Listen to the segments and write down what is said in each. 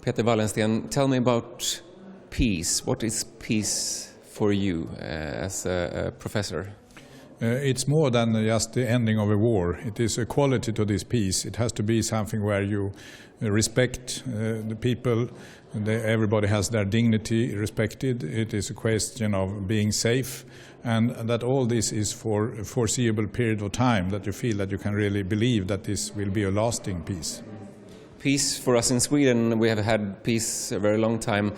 Peter Wallensteen, tell me about peace. What is peace for you as a professor? It's more than just the ending of a war. It is a quality to this peace. It has to be something where you respect the people, everybody has their dignity respected. It is a question of being safe, and that all this is for a foreseeable period of time, that you feel that you can really believe that this will be a lasting peace. Peace for us in Sweden, we have had peace a very long time.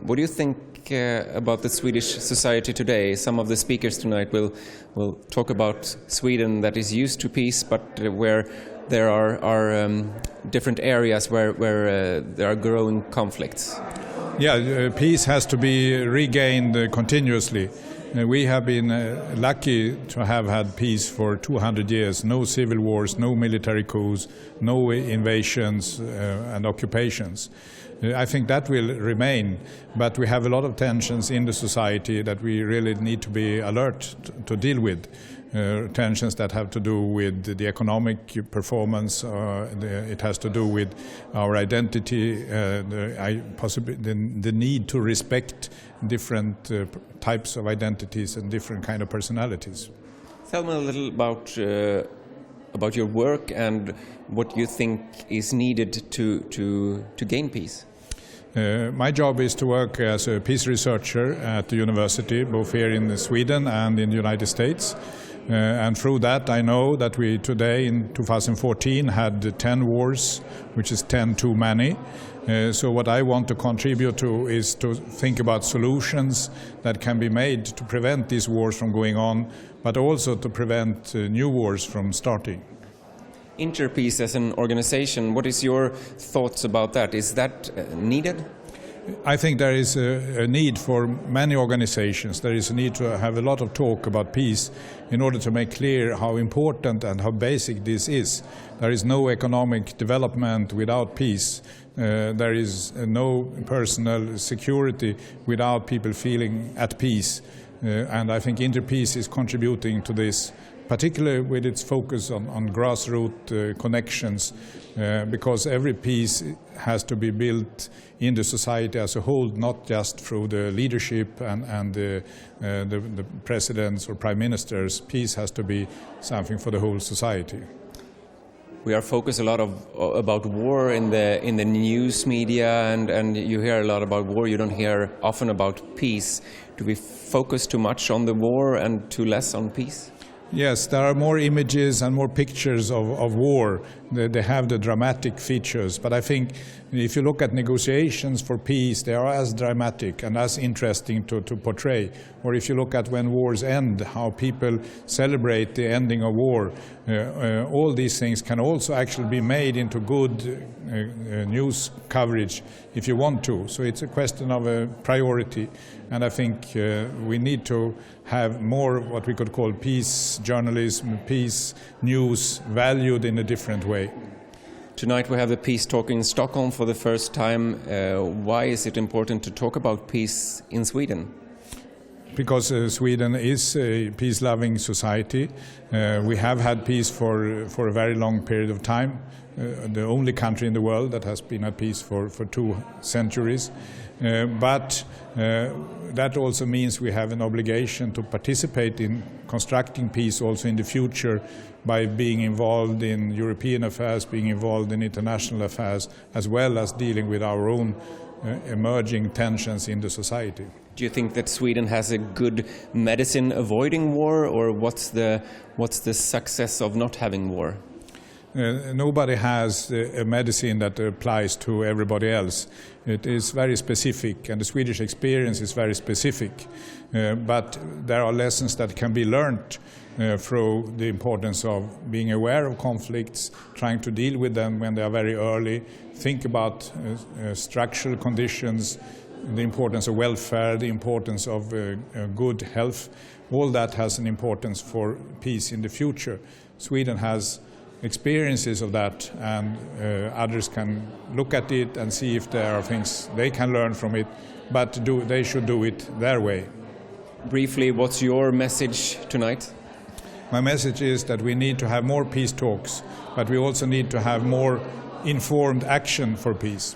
What do you think about the Swedish society today? Some of the speakers tonight will talk about Sweden that is used to peace, but where there are different areas where there are growing conflicts. Yeah, peace has to be regained continuously. We have been lucky to have had peace for 200 years, no civil wars, no military coups, no invasions and occupations. I think that will remain, but we have a lot of tensions in the society that we really need to be alert to deal with. Tensions that have to do with the economic performance, it has to do with our identity, the need to respect different types of identities and different kind of personalities. Tell me a little about your work and what you think is needed to gain peace. My job is to work as a peace researcher at the university, both here in Sweden and in the United States. And through that I know that we today in 2014 had 10 wars, which is 10 too many. So what I want to contribute to is to think about solutions that can be made to prevent these wars from going on, but also to prevent new wars from starting. Interpeace as an organization, what is your thoughts about that? Is that needed? I think there is a need for many organizations. There is a need to have a lot of talk about peace in order to make clear how important and how basic this is. There is no economic development without peace. There is no personal security without people feeling at peace. And I think Interpeace is contributing to this, particularly with its focus on grassroots connections, because every peace has to be built in the society as a whole, not just through the leadership and the presidents or prime ministers. Peace has to be something for the whole society. We are focused a lot about war in the news media, and you hear a lot about war. You don't hear often about peace. Do we focus too much on the war and too less on peace? Yes, there are more images and more pictures of war. They have the dramatic features. But I think if you look at negotiations for peace, they are as dramatic and as interesting to portray. Or if you look at when wars end, how people celebrate the ending of war, all these things can also actually be made into good news coverage if you want to. So it's a question of a priority. And I think we need to have more what we could call peace journalism, peace news valued in a different way. Tonight we have the peace talk in Stockholm for the first time. Why is it important to talk about peace in Sweden? Because Sweden is a peace-loving society. We have had peace for a very long period of time. The only country in the world that has been at peace for 2 centuries. But that also means we have an obligation to participate in constructing peace also in the future by being involved in European affairs, being involved in international affairs, as well as dealing with our own emerging tensions in the society. Do you think that Sweden has a good medicine avoiding war, or what's the success of not having war? Nobody has a medicine that applies to everybody else. It is very specific, and the Swedish experience is very specific. But there are lessons that can be learned through the importance of being aware of conflicts, trying to deal with them when they are very early, think about structural conditions, the importance of welfare, the importance of good health. All that has an importance for peace in the future. Sweden has experiences of that, and others can look at it and see if there are things they can learn from it, but they should do it their way. Briefly, what's your message tonight? My message is that we need to have more peace talks, but we also need to have more informed action for peace.